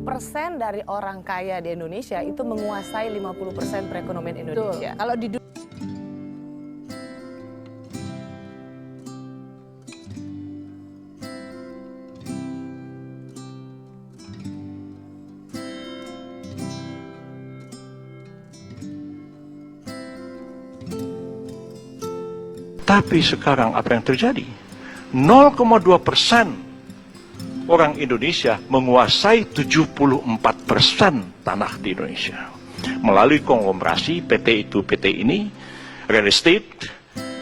50% dari orang kaya di Indonesia itu menguasai 50% perekonomian Indonesia. Kalau di Tapi sekarang apa yang terjadi? 0,2% orang Indonesia menguasai 74% tanah di Indonesia. Melalui konglomerasi PT itu, PT ini, real estate,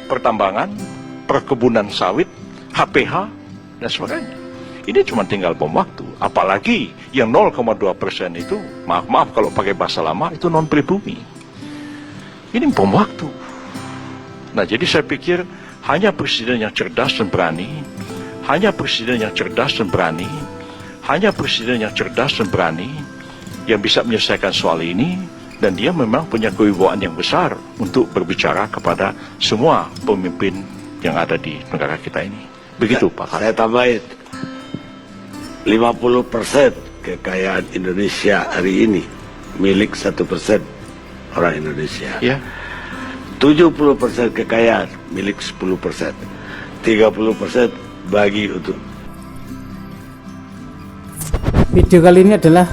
pertambangan, perkebunan sawit, HPH, dan sebagainya. Ini cuma tinggal bom waktu. Apalagi yang 0,2% itu, maaf kalau pakai bahasa lama, itu non-pribumi. Ini bom waktu. Nah, jadi saya pikir hanya presiden yang cerdas dan berani, hanya presiden yang cerdas dan berani, hanya presiden yang cerdas dan berani yang bisa menyelesaikan soal ini, dan dia memang punya kewibawaan yang besar untuk berbicara kepada semua pemimpin yang ada di negara kita ini. Begitu, Pak Khalid. Saya tambahin, 50% kekayaan Indonesia hari ini milik 1% orang Indonesia. Ya. 70% kekayaan milik 10%, 30% bagi untuk. Video kali ini adalah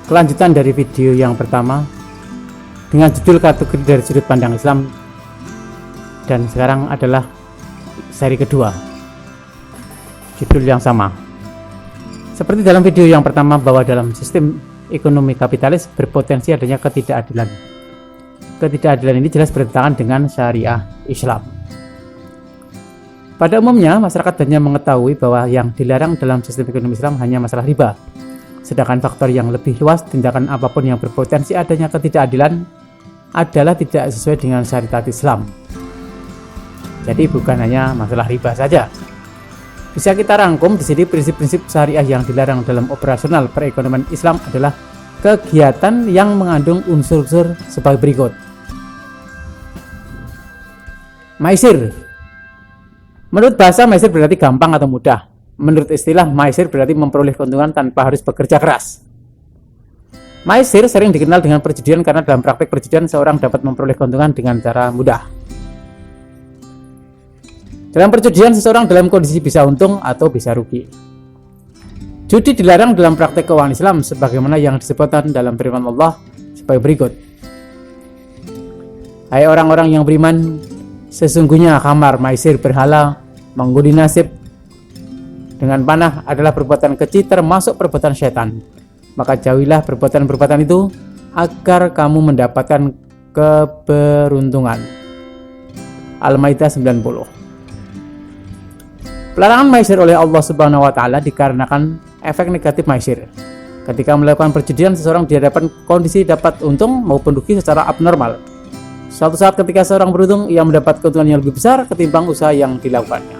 kelanjutan dari video yang pertama dengan judul kategori dari sudut pandang Islam, dan sekarang adalah seri kedua, judul yang sama. Seperti dalam video yang pertama, bahwa dalam sistem ekonomi kapitalis berpotensi adanya ketidakadilan. Ketidakadilan ini jelas bertentangan dengan syariah Islam. Pada umumnya, masyarakat hanya mengetahui bahwa yang dilarang dalam sistem ekonomi Islam hanya masalah riba. Sedangkan faktor yang lebih luas, tindakan apapun yang berpotensi adanya ketidakadilan adalah tidak sesuai dengan syariat Islam. Jadi bukan hanya masalah riba saja. Bisa kita rangkum di sini, prinsip-prinsip syariah yang dilarang dalam operasional perekonomian Islam adalah kegiatan yang mengandung unsur-unsur sebagai berikut. Maisir. Menurut bahasa, maisir berarti gampang atau mudah. Menurut istilah, maisir berarti memperoleh keuntungan tanpa harus bekerja keras. Maisir sering dikenal dengan perjudian karena dalam praktek perjudian seorang dapat memperoleh keuntungan dengan cara mudah. Dalam perjudian, seseorang dalam kondisi bisa untung atau bisa rugi. Judi dilarang dalam praktek keuangan Islam sebagaimana yang disebutkan dalam firman Allah sebagai berikut. Hai orang-orang yang beriman, sesungguhnya khamar, maisir, berhala, mengundi nasib dengan panah adalah perbuatan keji termasuk perbuatan syaitan. Maka jauhilah perbuatan-perbuatan itu agar kamu mendapatkan keberuntungan. Al-Maidah 90. Pelarangan maisir oleh Allah Subhanahu wa taala dikarenakan efek negatif maisir. Ketika melakukan perjudian, seseorang dihadapkan kondisi dapat untung maupun rugi secara abnormal. Suatu saat ketika seorang beruntung, ia mendapat keuntungan yang lebih besar ketimbang usaha yang dilakukannya.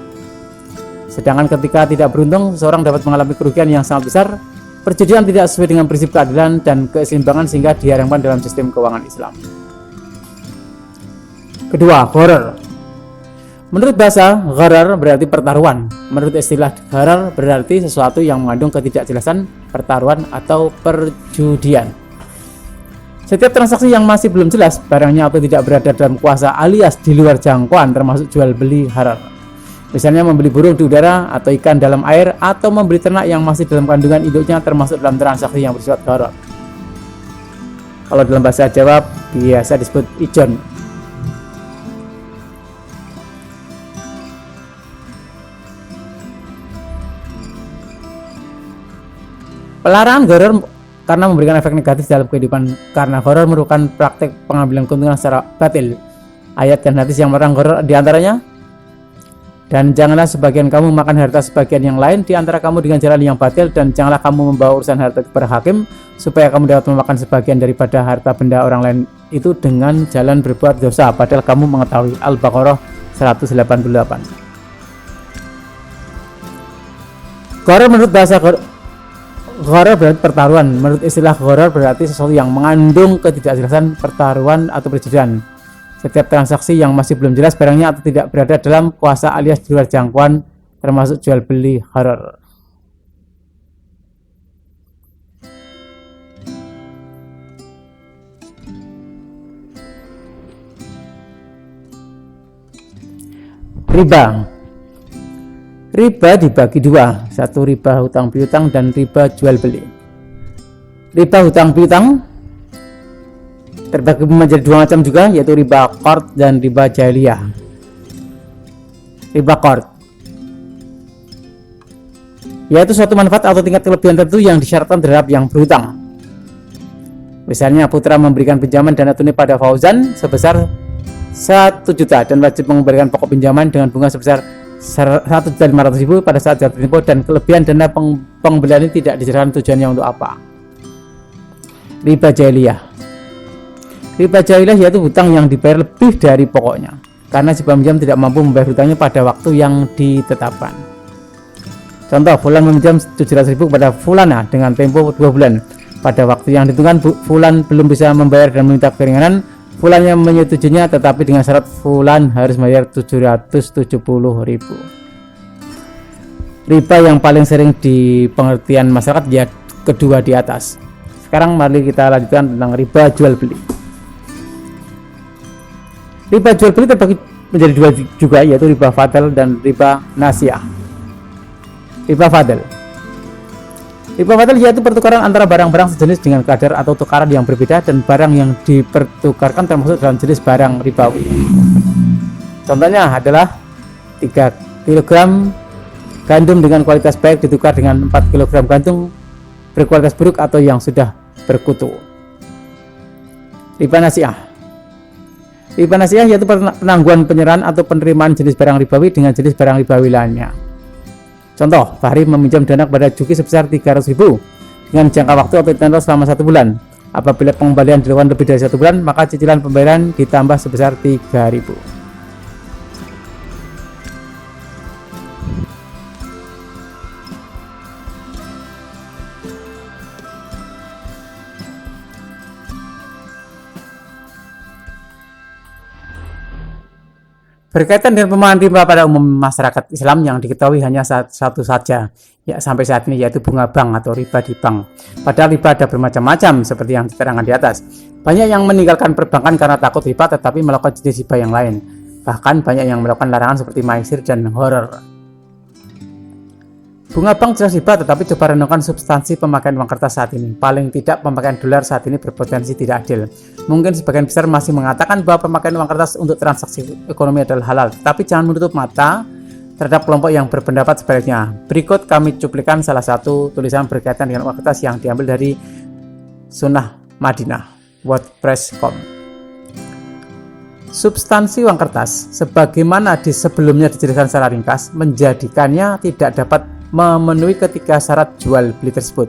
Sedangkan ketika tidak beruntung, seseorang dapat mengalami kerugian yang sangat besar. Perjudian tidak sesuai dengan prinsip keadilan dan keseimbangan sehingga diharamkan dalam sistem keuangan Islam. Kedua, gharar. Menurut bahasa, gharar berarti pertaruhan. Menurut istilah, gharar berarti sesuatu yang mengandung ketidakjelasan, pertaruhan, atau perjudian. Setiap transaksi yang masih belum jelas, barangnya atau tidak berada dalam kuasa alias di luar jangkauan termasuk jual beli gharar. Misalnya membeli burung di udara atau ikan dalam air atau membeli ternak yang masih dalam kandungan induknya termasuk dalam transaksi yang bersifat gharar. Kalau dalam bahasa Jawa biasa disebut ijon. Pelarangan gharar karena memberikan efek negatif dalam kehidupan, karena gharar merupakan praktek pengambilan keuntungan secara batil. Ayat dan hadis yang melarang gharar diantaranya, dan janganlah sebagian kamu makan harta sebagian yang lain di antara kamu dengan jalan yang batil, dan janganlah kamu membawa urusan harta kepada hakim supaya kamu dapat memakan sebagian daripada harta benda orang lain itu dengan jalan berbuat dosa padahal kamu mengetahui. Al-Baqarah 188. Gharar menurut bahasa gharar berarti pertaruhan. Menurut istilah, gharar berarti sesuatu yang mengandung ketidakjelasan, pertaruhan, atau perjudian. Setiap transaksi yang masih belum jelas barangnya atau tidak berada dalam kuasa alias di luar jangkauan termasuk jual beli gharar. Riba dibagi dua, satu riba hutang piutang dan riba jual beli. Riba hutang piutang terbagi menjadi dua macam juga, yaitu riba qard dan riba jahiliyah. Riba qard yaitu suatu manfaat atau tingkat kelebihan tertentu yang disyaratkan terhadap yang berhutang. Misalnya putra memberikan pinjaman dana tunai pada Fauzan sebesar 1 juta dan wajib mengembalikan pokok pinjaman dengan bunga sebesar 1.500.000 pada saat jatuh tempo, dan kelebihan dana pembelian ini tidak dijelaskan tujuannya untuk apa. Riba jahiliyah. Riba jahiliyah yaitu hutang yang dibayar lebih dari pokoknya karena si peminjam tidak mampu membayar hutangnya pada waktu yang ditetapkan. Contoh, Fulan meminjam 700.000 kepada Fulana dengan tempo 2 bulan. Pada waktu yang ditentukan, Fulan belum bisa membayar dan meminta keringanan. Fulan yang menyetujuinya, tetapi dengan syarat Fulan harus membayar 770.000. Riba yang paling sering di pengertian masyarakat ya kedua di atas. Sekarang mari kita lanjutkan tentang riba jual beli. Riba jual beli terbagi menjadi dua juga, yaitu riba fadl dan riba nasiah. Riba fadl yaitu pertukaran antara barang-barang sejenis dengan kadar atau tukaran yang berbeda, dan barang yang dipertukarkan termasuk dalam jenis barang ribawi. Contohnya adalah 3 kg gandum dengan kualitas baik ditukar dengan 4 kg gandum berkualitas buruk atau yang sudah berkutu. Riba nasiah yaitu penangguhan penyerahan atau penerimaan jenis barang ribawi dengan jenis barang ribawi lainnya. Contoh, Fahri meminjam dana kepada Juki sebesar 300.000 dengan jangka waktu atau tenor selama 1 bulan. Apabila pengembalian dilakukan lebih dari 1 bulan, maka cicilan pembayaran ditambah sebesar 3.000. Berkaitan dengan pemahaman riba pada umum masyarakat Islam yang diketahui hanya satu saja ya sampai saat ini, yaitu bunga bank atau riba di bank. Padahal riba ada bermacam-macam seperti yang diterangkan di atas. Banyak yang meninggalkan perbankan karena takut riba tetapi melakukan jenis riba yang lain. Bahkan banyak yang melakukan larangan seperti maisir dan horor. Bunga bank jelas riba, tetapi coba renungkan substansi pemakaian uang kertas saat ini. Paling tidak pemakaian dolar saat ini berpotensi tidak adil. Mungkin sebagian besar masih mengatakan bahwa pemakaian uang kertas untuk transaksi ekonomi adalah halal, tapi jangan menutup mata terhadap kelompok yang berpendapat sebaliknya. Berikut kami cuplikan salah satu tulisan berkaitan dengan uang kertas yang diambil dari Sunnah Madinah, WordPress.com. Substansi uang kertas, sebagaimana di sebelumnya dijelaskan secara ringkas, menjadikannya tidak dapat memenuhi ketiga syarat jual beli tersebut.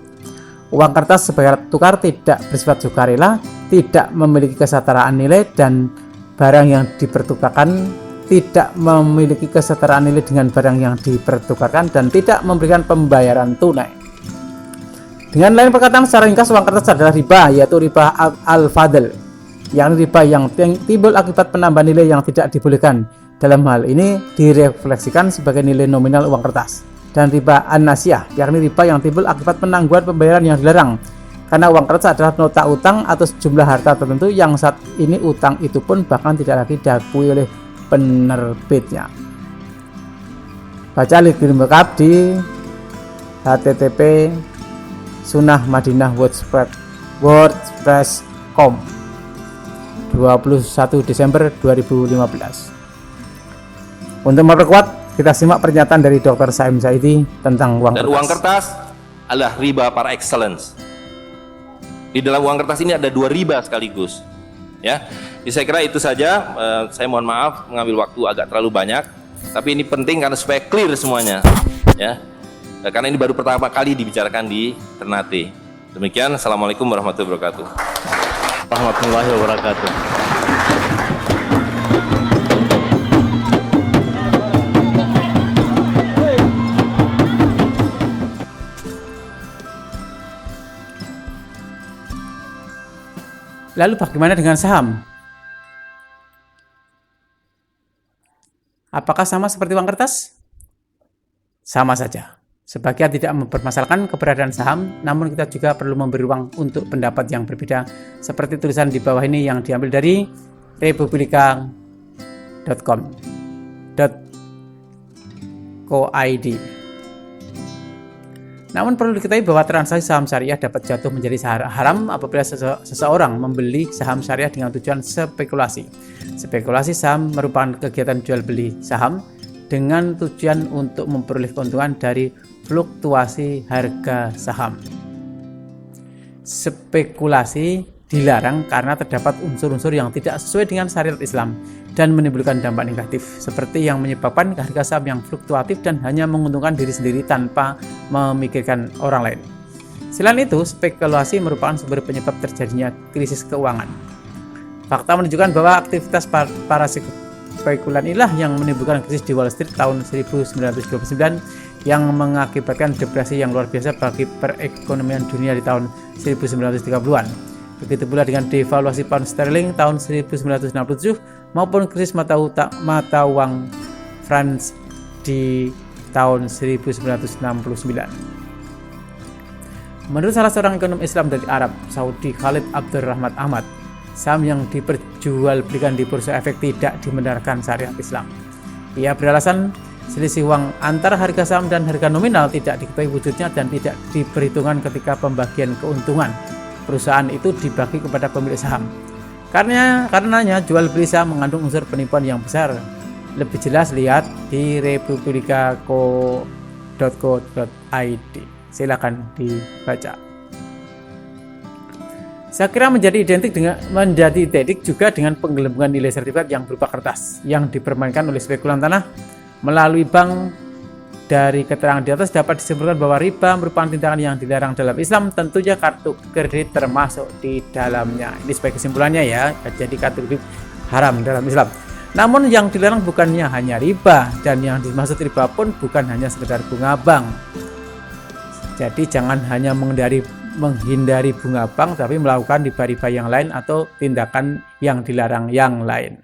Uang kertas sebagai alat tukar tidak bersifat sukarela, tidak memiliki kesetaraan nilai, dan barang yang dipertukarkan tidak memiliki kesetaraan nilai dengan barang yang dipertukarkan, dan tidak memberikan pembayaran tunai. Dengan lain perkataan secara ringkas, uang kertas adalah riba, yaitu riba al-fadl, yakni riba yang timbul akibat penambahan nilai yang tidak dibolehkan. Dalam hal ini direfleksikan sebagai nilai nominal uang kertas. Dan riba an-nasiah, yakni riba yang timbul akibat penangguhan pembayaran yang dilarang. Karena uang kertas adalah nota utang atau sejumlah harta tertentu yang saat ini utang itu pun bahkan tidak lagi diakui oleh penerbitnya. Baca link lengkap di http Sunnah Madinah WordPress.com 21 Desember 2015. Untuk memperkuat, kita simak pernyataan dari Dr. Saim Saidi tentang uang kertas. Dan uang kertas adalah riba par excellence. Di dalam uang kertas ini ada 2 riba sekaligus. Ya, jadi saya kira itu saja. Saya mohon maaf mengambil waktu agak terlalu banyak, tapi ini penting karena supaya clear semuanya. Ya, karena ini baru pertama kali dibicarakan di Ternate. Demikian, assalamualaikum warahmatullahi wabarakatuh. Warahmatullahi wabarakatuh. Lalu bagaimana dengan saham? Apakah sama seperti uang kertas? Sama saja. Sebagian tidak mempermasalahkan keberadaan saham, namun kita juga perlu memberi ruang untuk pendapat yang berbeda, seperti tulisan di bawah ini yang diambil dari republika.com. .co.id. Namun perlu diketahui bahwa transaksi saham syariah dapat jatuh menjadi haram apabila seseorang membeli saham syariah dengan tujuan spekulasi. Spekulasi saham merupakan kegiatan jual beli saham dengan tujuan untuk memperoleh keuntungan dari fluktuasi harga saham. Spekulasi dilarang karena terdapat unsur-unsur yang tidak sesuai dengan syariat Islam dan menimbulkan dampak negatif, seperti yang menyebabkan harga saham yang fluktuatif dan hanya menguntungkan diri sendiri tanpa memikirkan orang lain. Selain itu, spekulasi merupakan sumber penyebab terjadinya krisis keuangan. Fakta menunjukkan bahwa aktivitas para spekulan inilah yang menimbulkan krisis di Wall Street tahun 1929 yang mengakibatkan depresi yang luar biasa bagi perekonomian dunia di tahun 1930-an. Begitu pula dengan devaluasi pound sterling tahun 1967 maupun krisis mata uang France di tahun 1969. Menurut salah seorang ekonom Islam dari Arab Saudi, Khalid Abdurrahman Ahmad, saham yang diperjualbelikan di bursa efek tidak dibenarkan syariat Islam. Ia beralasan selisih uang antara harga saham dan harga nominal tidak diketahui wujudnya dan tidak diperhitungkan ketika pembagian keuntungan perusahaan itu dibagi kepada pemilik saham. Karenanya jual beli saham mengandung unsur penipuan yang besar. Lebih jelas lihat di republicaco.co.id. Silakan dibaca. Saya kira menjadi identik juga dengan penggelembungan nilai sertifikat yang berupa kertas yang dipermainkan oleh spekulan tanah melalui bank. Dari keterangan di atas dapat disimpulkan bahwa riba merupakan tindakan yang dilarang dalam Islam, tentunya kartu kredit termasuk di dalamnya. Ini sebagai kesimpulannya ya, jadi kartu kredit haram dalam Islam. Namun yang dilarang bukannya hanya riba, dan yang dimaksud riba pun bukan hanya sekedar bunga bank. Jadi jangan hanya menghindari bunga bank, tapi melakukan riba-riba yang lain atau tindakan yang dilarang yang lain.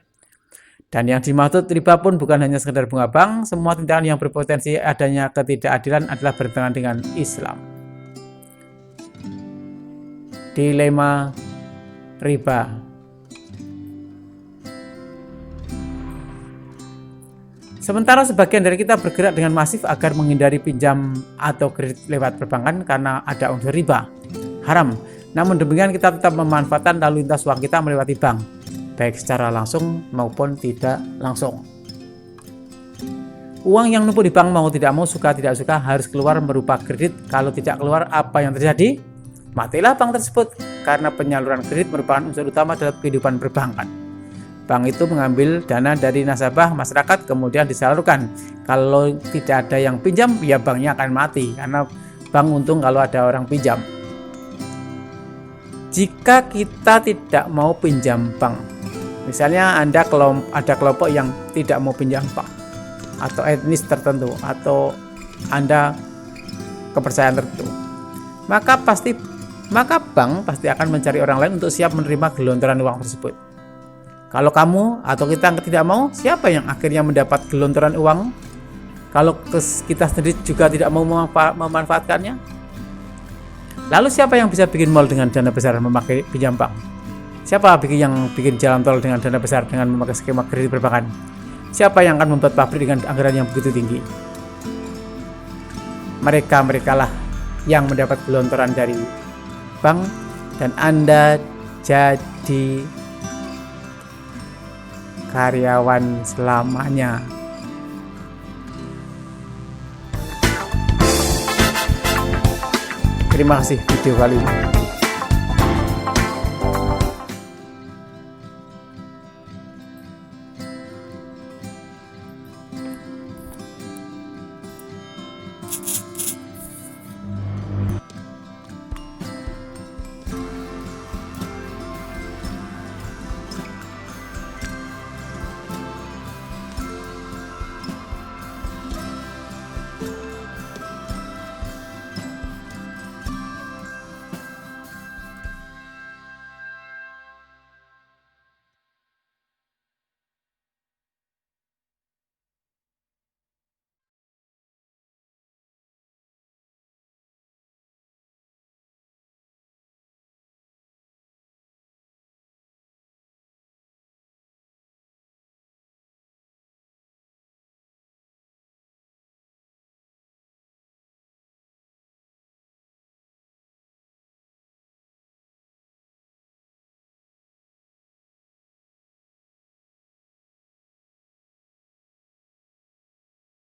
Dan yang dimaksud riba pun bukan hanya sekedar bunga bank, semua tindakan yang berpotensi adanya ketidakadilan adalah bertentangan dengan Islam. Dilema riba. Sementara sebagian dari kita bergerak dengan masif agar menghindari pinjam atau kredit lewat perbankan karena ada unsur riba, haram. Namun demikian kita tetap memanfaatkan lalu lintas uang kita melewati bank, baik secara langsung maupun tidak langsung. Uang yang numpuk di bank mau tidak mau, suka tidak suka harus keluar berupa kredit. Kalau tidak keluar, apa yang terjadi? Matilah bank tersebut, karena penyaluran kredit merupakan unsur utama dalam kehidupan perbankan. Bank itu mengambil dana dari nasabah masyarakat kemudian disalurkan. Kalau tidak ada yang pinjam, ya banknya akan mati, karena bank untung kalau ada orang pinjam. Jika kita tidak mau pinjam bank, misalnya ada kelompok yang tidak mau pinjam bank, atau etnis tertentu, atau Anda kepercayaan tertentu, maka bank pasti akan mencari orang lain untuk siap menerima gelontoran uang tersebut. Kalau kamu atau kita tidak mau, siapa yang akhirnya mendapat gelontoran uang? Kalau kita sendiri juga tidak mau memanfaatkannya? Lalu siapa yang bisa bikin mall dengan dana besar memakai pinjam bank? Siapa yang bikin jalan tol dengan dana besar dengan memakai skema kredit perbankan? Siapa yang akan membuat pabrik dengan anggaran yang begitu tinggi? Mereka-merekalah yang mendapat gelontoran dari bank, dan Anda jadi karyawan selamanya. Terima kasih video kali ini.